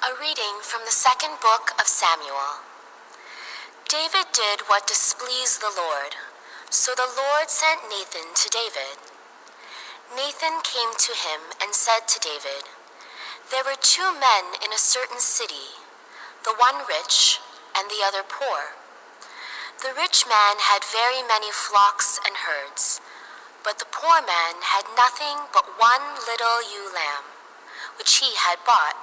A reading from the second book of Samuel. David did what displeased the Lord, so the Lord sent Nathan to David. Nathan came to him and said to David, "There were two men in a certain city, the one rich and the other poor. The rich man had very many flocks and herds, but the poor man had nothing but one little ewe lamb, which he had bought.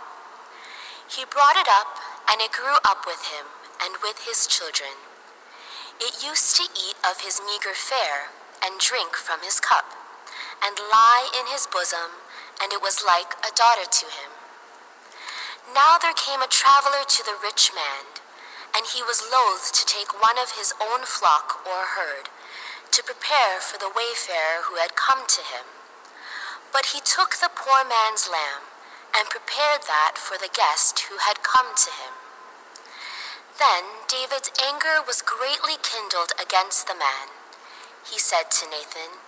He brought it up, and it grew up with him and with his children. It used to eat of his meager fare and drink from his cup, and lie in his bosom, and it was like a daughter to him. Now there came a traveler to the rich man, and he was loath to take one of his own flock or herd, to prepare for the wayfarer who had come to him. But he took the poor man's lamb, and prepared that for the guest who had come to him. Then David's anger was greatly kindled against the man. He said to Nathan,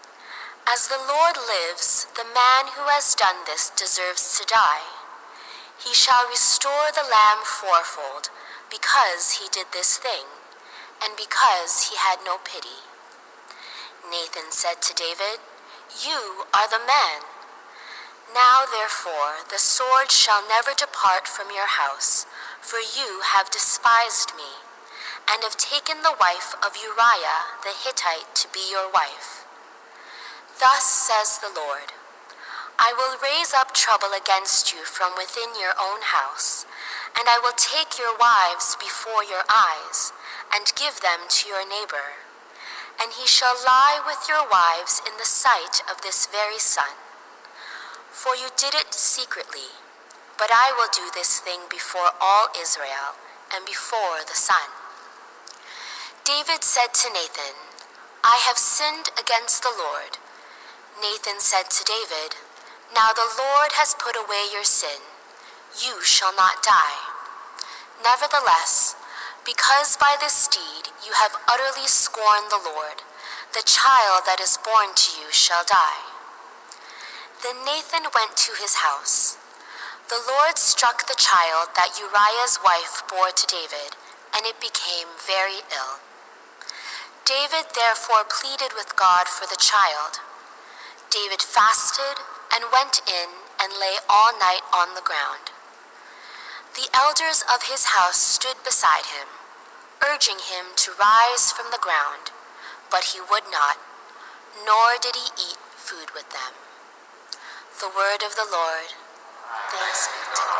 "As the Lord lives, the man who has done this deserves to die. He shall restore the lamb fourfold, because he did this thing, and because he had no pity." Nathan said to David, "You are the man. Now, therefore, the sword shall never depart from your house, for you have despised me, and have taken the wife of Uriah the Hittite to be your wife. Thus says the Lord, I will raise up trouble against you from within your own house, and I will take your wives before your eyes, and give them to your neighbor, and he shall lie with your wives in the sight of this very sun. For you did it secretly, but I will do this thing before all Israel and before the sun." David said to Nathan, "I have sinned against the Lord." Nathan said to David, "Now the Lord has put away your sin. You shall not die. Nevertheless, because by this deed you have utterly scorned the Lord, the child that is born to you shall die." Then Nathan went to his house. The Lord struck the child that Uriah's wife bore to David, and it became very ill. David therefore pleaded with God for the child. David fasted and went in and lay all night on the ground. The elders of his house stood beside him, urging him to rise from the ground, but he would not, nor did he eat food with them. The word of the Lord. Thanks be to God.